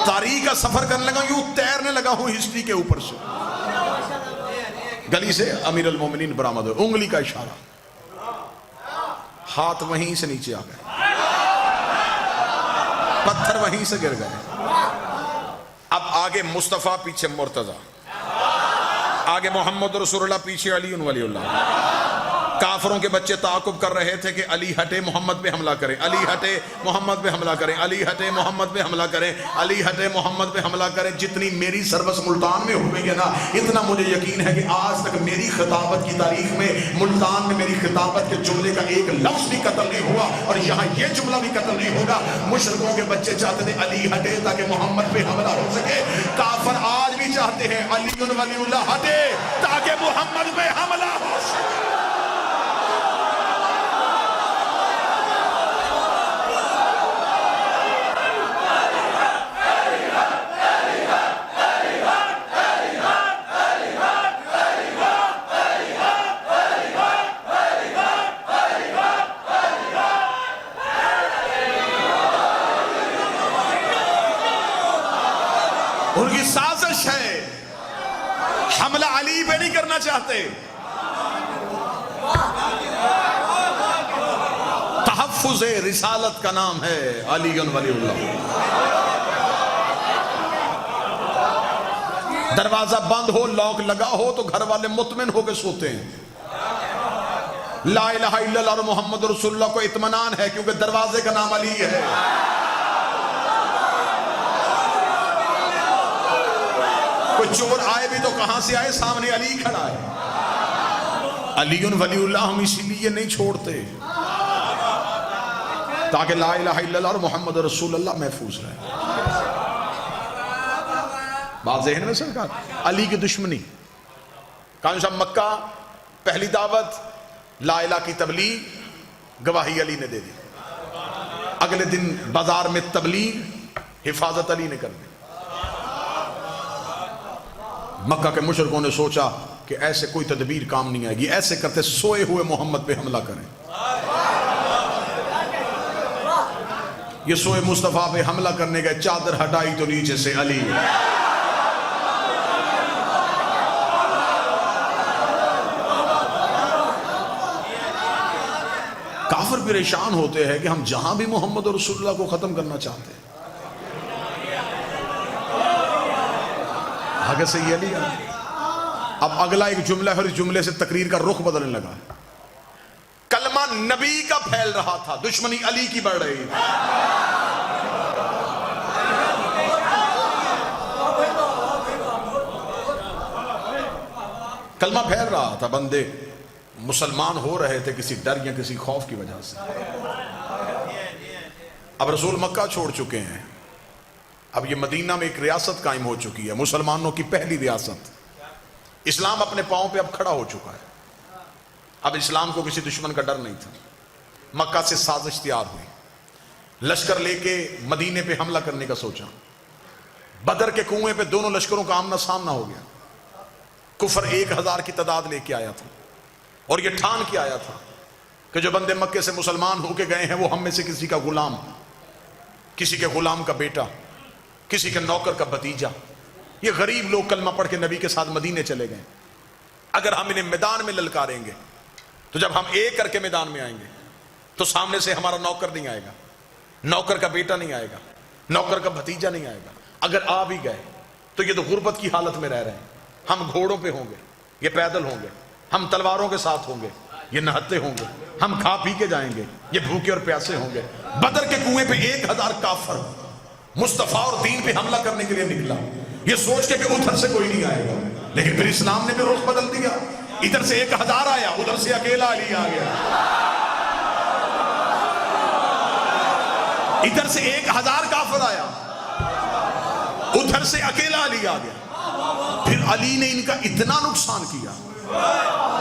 तारीख का सफर करने लगा, यूं तैरने लगा हूं हिस्ट्री के ऊपर से। गली से अमीर अल मोमिनीन बरामद हो, उंगली का इशारा, हाथ वहीं से नीचे आ गए, पत्थर वहीं से गिर गए। अब आगे मुस्तफा, पीछे मुर्तजा, आगे मोहम्मद रसूलुल्लाह, पीछे अली वलीउल्लाह। काफरों के बच्चे ताकुब कर रहे थे कि अली हटे मोहम्मद पे हमला करें, अली हटे मोहम्मद पे हमला करें, अली हटे मोहम्मद पे हमला करें, अली हटे मोहम्मद पे हमला करें। जितनी मेरी सर्वस मुल्तान में हो गई है ना, इतना मुझे यकीन है कि आज तक मेरी खिताबत की तारीख में मुल्तान में मेरी खिताबत के जुमले का एक लफ्ज भी कत्ल नहीं हुआ, और यहाँ ये जुमला भी कत्ल नहीं होगा। मुशरिकों के बच्चे चाहते थे अली हटे ताकि मोहम्मद पे हमला हो सके, काफिर आज भी चाहते हैं अली वलीउल्लाह हटे ताकि मोहम्मद पे हमला हो सके। उनकी साजिश है, हमला अली पे नहीं करना चाहते। तहफ्फुज़ रिसालत का नाम है अली वलीउल्लाह। दरवाजा बंद हो, लॉक लगा हो तो घर वाले मुतमिन होकर सोते हैं। ला इलाहा इल्लल्लाह और मोहम्मद रसूलुल्लाह को इत्मीनान है क्योंकि दरवाजे का नाम अली है। कोई चोर आए भी तो कहां से आए, सामने अली खड़ा है। अली वलीउल्लाह हम इसीलिए नहीं छोड़ते ताकि ला इलाहा इल्लल्लाह और मोहम्मद रसूलुल्लाह महफूज रहे। बात ज़हन में सरकार, अली की दुश्मनी कान साहब, मक्का पहली दावत ला इलाहा की तबलीग, गवाही अली ने दे दी। अगले दिन बाजार में तबलीग, हिफाजत अली ने कर दी। मक्का के मुशरिकों ने सोचा कि ऐसे कोई तदबीर काम नहीं आएगी, ऐसे करते सोए हुए मोहम्मद पे हमला करें। ये सोए मुस्तफा पे हमला करने गए, चादर हटाई तो नीचे से अली। काफिर परेशान होते हैं कि हम जहां भी मोहम्मद और रसूलुल्लाह को खत्म करना चाहते हैं, आगे से ये लिया। अब अगला एक जुमला है और इस जुमले से तकरीर का रुख बदलने लगा। कलमा नबी का फैल रहा था, दुश्मनी अली की बढ़ रही थी। कलमा फैल रहा था, बंदे मुसलमान हो रहे थे किसी डर या किसी खौफ की वजह से। अब रसूल मक्का छोड़ चुके हैं, अब ये मदीना में एक रियासत कायम हो चुकी है, मुसलमानों की पहली रियासत। इस्लाम अपने पांव पे अब खड़ा हो चुका है। अब इस्लाम को किसी दुश्मन का डर नहीं था। मक्का से साजिश तैयार हुई, लश्कर लेके मदीने पे हमला करने का सोचा। बदर के कुएं पे दोनों लश्करों का आमना सामना हो गया। कुफर 1000 की तादाद लेके आया था और ये ठान के आया था कि जो बंदे मक्के से मुसलमान होके गए हैं वो हम में से किसी का गुलाम, किसी के गुलाम का बेटा, किसी के नौकर का भतीजा, ये गरीब लोग कलमा पढ़ के नबी के साथ मदीने चले गए। अगर हम इन्हें मैदान में ललकारेंगे तो जब हम एक करके मैदान में आएंगे तो सामने से हमारा नौकर नहीं आएगा, नौकर का बेटा नहीं आएगा, नौकर का भतीजा नहीं आएगा। अगर आ भी गए तो ये तो गुर्बत की हालत में रह रहे हैं। हम घोड़ों पे होंगे, ये पैदल होंगे, हम तलवारों के साथ होंगे, ये नहते होंगे, हम खा पी के जाएंगे, ये भूखे और प्यासे होंगे। बदर के कुएं पे 1000 काफर मुस्तफा और दीन पे हमला करने के लिए निकला, ये सोच के कि उधर से कोई नहीं आएगा। लेकिन फिर इस्लाम ने भी रुख बदल दिया, इधर से 1000 आया, उधर से अकेला अली आ गया। इधर से 1000 काफिर आया, उधर से अकेला अली आ गया। फिर अली ने इनका इतना नुकसान किया,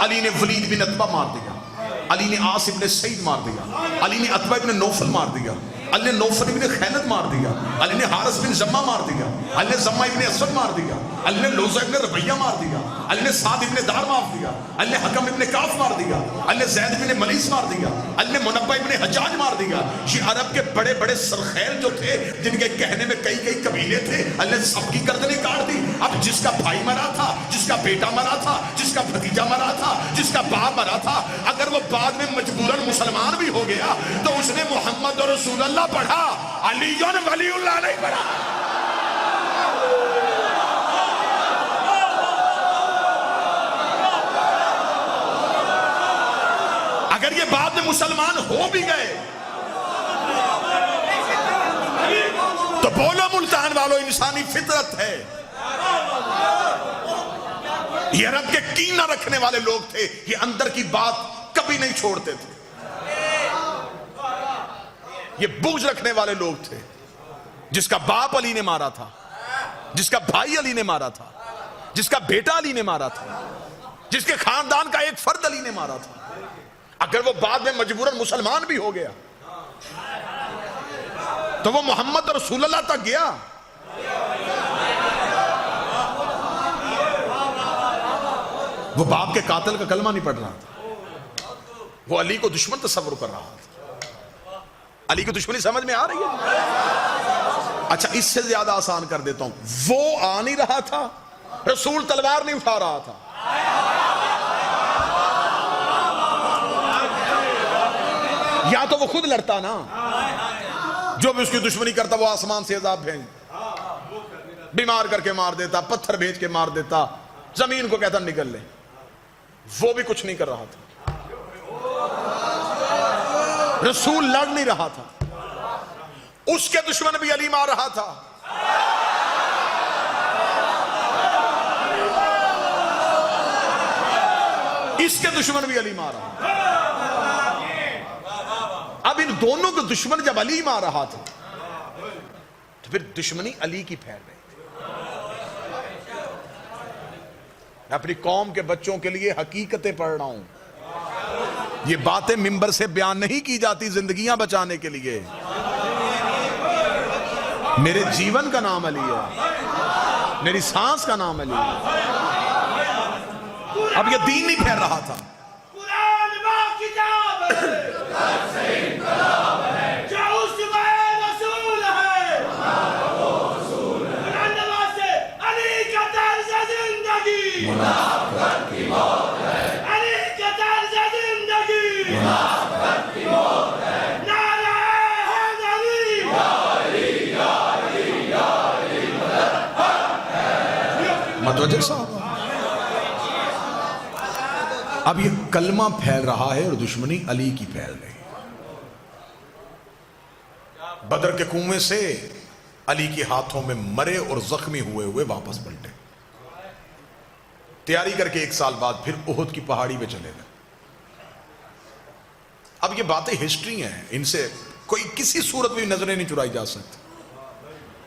अली ने वलीद बिन अतबा मार दिया, अली ने आस इब्न सईद मार दिया, अली ने अतबा इब्न नौफल मार दिया, अल्लाह ने नौफल इब्ने खैलद मार दिया, अल्लाह ने हारिस बिन जम्मा मार दिया, अल्लाह ने जम्मा इब्ने असद मार दिया, अल्लाह ने लोज़ा इब्ने रबैया मार दिया, अल्लाह ने साद इब्ने दार मार दिया, अल्लाह ने हकम इब्ने काफ मार दिया, अल्लाह ने ज़ैद इब्ने मलीस मार दिया, अल्लाह ने मुनब्बा इब्ने हज्जाज मार दिया। ये अरब के बड़े बड़े सरखैल जो थे, जिनके कहने में कई कई कबीले थे, अल्लाह ने सबकी गर्दनें काट दी। अब जिसका भाई मरा था, जिसका बेटा मरा था, जिसका भतीजा मरा था, जिसका बाप मरा था, अगर वो बाद में मजबूरन मुसलमान भी हो गया तो उसने मोहम्मद और रसूलुल्लाह पढ़ा, अली वलीउल्लाह नहीं पढ़ा। अगर ये बाद में मुसलमान हो भी गए तो बोलो मुल्तान वालों, इंसानी फितरत है। ये अरब के कीना रखने वाले लोग थे, ये अंदर की बात कभी नहीं छोड़ते थे। ये बुग़्ज़ रखने वाले लोग थे। जिसका बाप अली ने मारा था, जिसका भाई अली ने मारा था, जिसका बेटा अली ने मारा था, जिसके खानदान का एक फर्द अली ने मारा था, अगर वो बाद में मजबूरन मुसलमान भी हो गया तो वो मोहम्मद और रसूलुल्लाह तक गया। वो बाप के कातिल का कलमा नहीं पढ़ रहा था, वो अली को दुश्मन तस्वर कर रहा था। अली की दुश्मनी समझ में आ रही है? अच्छा, इससे ज्यादा आसान कर देता हूं, वो आ नहीं रहा था, रसूल तलवार नहीं उठा रहा था, या तो वो खुद लड़ता ना, जो भी उसकी दुश्मनी करता वो आसमान से अज़ाब भेज, बीमार करके मार देता, पत्थर भेज के मार देता, जमीन को कहता निकल ले। वो भी कुछ नहीं कर रहा था, रसूल लड़ नहीं रहा था, उसके दुश्मन भी अली मार रहा था। इसके दुश्मन भी अली मार रहा था। अब इन दोनों के दुश्मन जब अली मार रहा था तो फिर दुश्मनी अली की फैल गई। मैं अपनी कौम के बच्चों के लिए हकीकतें पढ़ रहा हूं, ये बातें मिंबर से बयान नहीं की जाती जिंदगियां बचाने के लिए। मेरे जीवन का नाम अली है, मेरी सांस का नाम अली है। अब ये दीन नहीं फैल रहा था, मतवज्जह साहब। अब ये कलमा फैल रहा है और दुश्मनी अली की फैल रही। बदर के कुएं से अली के हाथों में मरे और जख्मी हुए हुए वापस पलटे, तैयारी करके 1 साल बाद फिर उहुद की पहाड़ी पे चले गए। अब ये बातें हिस्ट्री हैं, इनसे कोई किसी सूरत में नजरें नहीं चुराई जा सकती।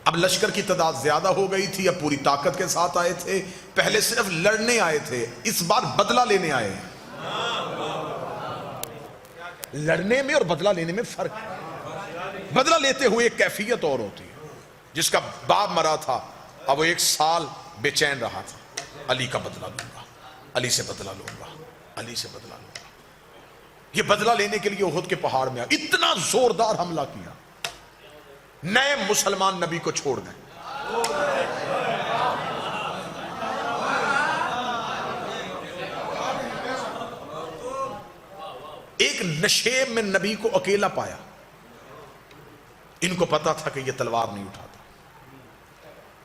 अब लश्कर की तादाद ज्यादा हो गई थी, अब पूरी ताकत के साथ आए थे। पहले सिर्फ लड़ने आए थे, इस बार बदला लेने आए हैं। लड़ने में और बदला लेने में फर्क है। बदला लेते हुए एक कैफियत और होती है। जिसका बाप मरा था, अब वो 1 साल बेचैन रहा था, अली का बदला लूंगा, अली से बदला लूंगा, अली से बदला लूंगा। ये बदला लेने के लिए उहुद के पहाड़ में इतना जोरदार हमला किया, नए मुसलमान नबी को छोड़ गए। एक नशेब में नबी को अकेला पाया। इनको पता था कि यह तलवार नहीं उठाता।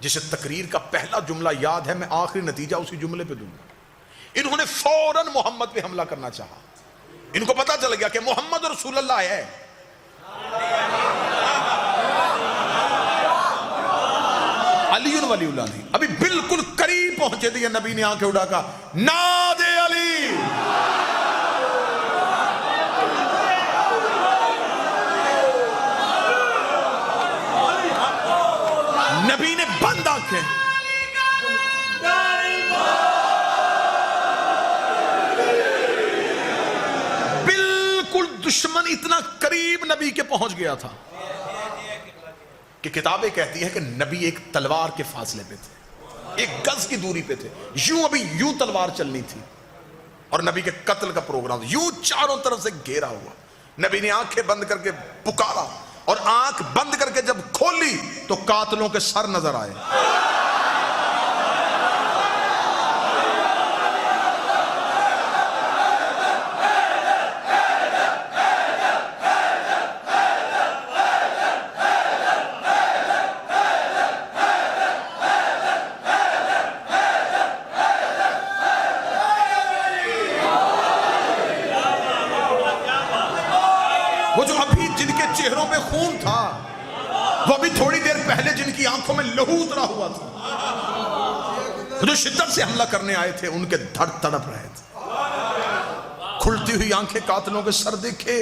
जिसे तकरीर का पहला जुमला याद है, मैं आखिरी नतीजा उसी जुमले पे दूंगा। इन्होंने फौरन मोहम्मद पे हमला करना चाहा। इनको पता चल गया कि मोहम्मद रसूलुल्लाह है। अली वलीउल्लाह नहीं। अभी बिल्कुल करीब पहुंचे थे, नबी ने आंखें उठा कहा, नादे अली। नबी ने बंद आंखें, बिल्कुल दुश्मन इतना करीब नबी के पहुंच गया था। कि किताबें कहती है कि नबी एक तलवार के फासले पे थे, एक गज की दूरी पे थे, यूं अभी यूं तलवार चलनी थी और नबी के कत्ल का प्रोग्राम, यूं चारों तरफ से घेरा हुआ। नबी ने आंखें बंद करके पुकारा और आंख बंद करके जब खोली तो कातलों के सर नजर आए। वो जो अभी जिनके चेहरों पे खून था, वो अभी थोड़ी देर पहले जिनकी आंखों में लहू उतरा हुआ था, जो शिद्दत से हमला करने आए थे, उनके धड़ तड़प रहे थे। खुलती हुई आंखें कातलों के सर देखे,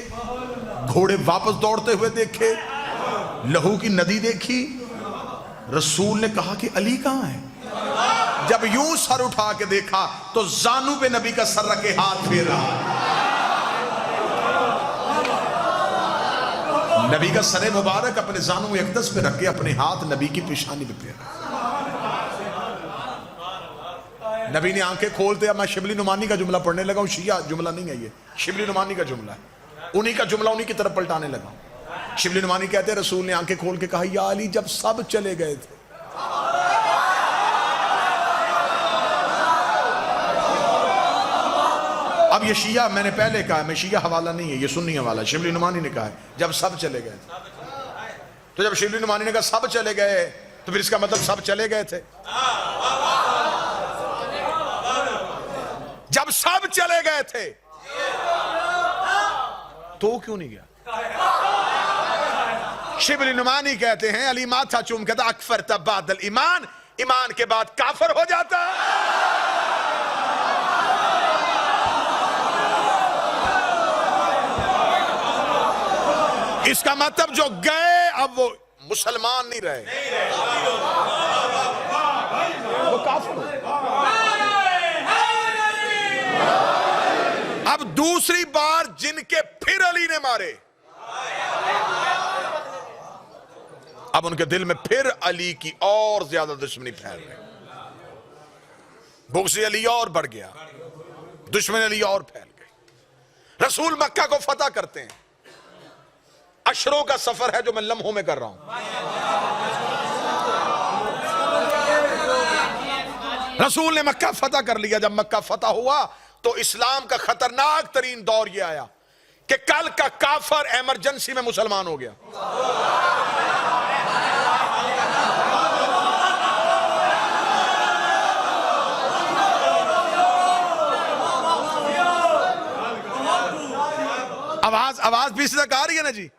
घोड़े वापस दौड़ते हुए देखे, लहू की नदी देखी। रसूल ने कहा कि अली कहां है? जब यूं सर उठा के देखा तो जानू पे नबी का सर रखे हाथ फेर रहा। नबी का सरे मुबारक अपने जानू अक़दस पे रख के अपने हाथ नबी की पेशानी पे फेरा। नबी ने आंखें खोलते, अब मैं शिबली नुमानी का जुमला पढ़ने लगा हूं, शिया जुमला नहीं है ये, शिबली नुमानी का जुमला है, उन्हीं का जुमला उन्हीं की तरफ पलटाने लगा हूं। शिबली नुमानी कहते हैं रसूल ने आंखें खोल के कहा, या अली जब सब चले गए थे, अब ये शिया, मैंने पहले कहा मैं शिया हवाला नहीं है, ये सुन्नी हवाला, शिबली नुमानी ने कहा है जब सब चले गए थे। तो जब शिबली नुमानी ने कहा सब चले गए तो फिर इसका मतलब सब चले गए थे। जब सब चले गए थे तो क्यों नहीं गया? शिबली नुमानी कहते हैं अली माथा चूम कहता अकफर तब बादल ईमान, ईमान के बाद काफर हो जाता। इसका मतलब जो गए अब वो मुसलमान नहीं रहे, वो काफिर हो। अब दूसरी बार जिनके फिर अली ने मारे, अब उनके दिल में फिर अली की और ज्यादा दुश्मनी फैल रही, बुग़्ज़ अली और बढ़ गया, दुश्मनी अली और फैल गई। रसूल मक्का को फतह करते हैं, अशरों का सफर है जो मैं लम्हों में कर रहा हूं। रसूल ने मक्का फतह कर लिया। जब मक्का फतह हुआ तो इस्लाम का खतरनाक तरीन दौर यह आया कि कल का काफर इमरजेंसी में मुसलमान हो गया। आवाज बीच तक आ रही है ना जी?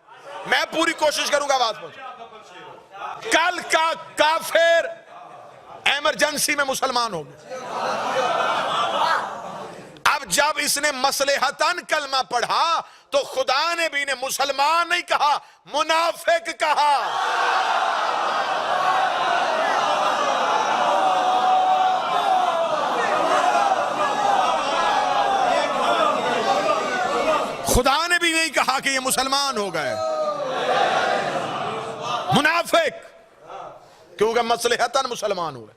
मैं पूरी कोशिश करूंगा आवाज पहुंचे। कल का काफिर इमरजेंसी में मुसलमान हो गया। अब जब इसने मसलेहतन कलमा पढ़ा तो खुदा ने भी इन्हें मुसलमान नहीं कहा, मुनाफिक कहा। खुदा ने भी नहीं कहा कि ये मुसलमान हो गए, मुनाफिक, क्योंकि मसलेहतन मुसलमान हुए,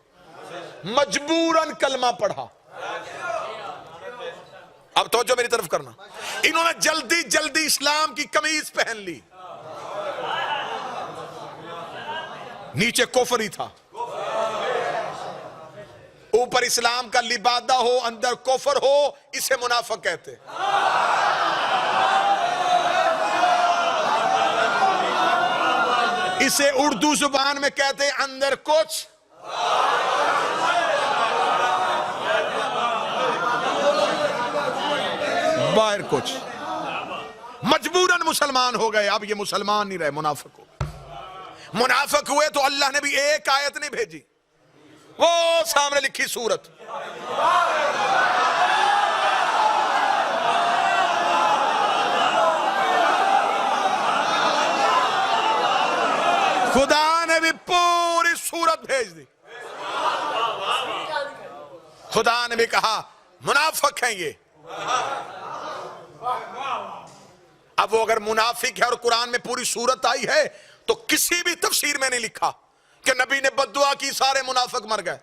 मजबूरन कलमा पढ़ा। अब तो जो मेरी तरफ करना, इन्होंने जल्दी जल्दी इस्लाम की कमीज पहन ली, नीचे कुफ्र ही था, ऊपर इस्लाम का लिबादा हो, अंदर कुफ्र हो, इसे मुनाफिक कहते। इसे उर्दू जुबान में कहते हैं अंदर कुछ बाहर कुछ। मजबूरन मुसलमान हो गए, अब ये मुसलमान नहीं रहे, मुनाफिक हो गए। मुनाफिक हुए तो अल्लाह ने भी एक आयत नहीं भेजी, वो सामने लिखी सूरत, खुदा ने भी पूरी सूरत भेज दी। खुदा ने भी कहा मुनाफिक हैं ये। अब वो अगर मुनाफिक है और कुरान में पूरी सूरत आई है तो किसी भी तफसीर में नहीं लिखा कि नबी ने बद्दुआ की सारे मुनाफिक मर गए।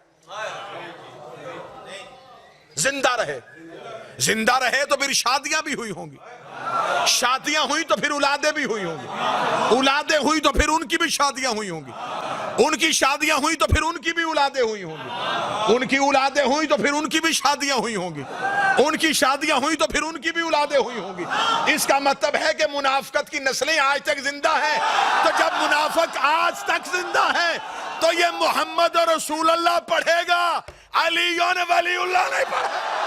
जिंदा रहे, जिंदा रहे तो फिर शादियां भी हुई होंगी, शादियां हुई तो फिर औलादें भी हुई होंगी, औलादें हुई तो फिर उनकी भी शादियां हुई होंगी, उनकी शादियां हुई तो फिर उनकी भी औलादें हुई होंगी, उनकी औलादें हुई तो फिर उनकी भी शादियां हुई होंगी, उनकी शादियां हुई तो फिर उनकी भी औलादें हुई होंगी। इसका मतलब है कि मुनाफिकत की नस्लें आज तक जिंदा है। तो जब मुनाफिक आज तक जिंदा है तो ये मोहम्मद और रसूलुल्लाह पढ़ेगा, अली और वलीउल्लाह नहीं पढ़ेगा।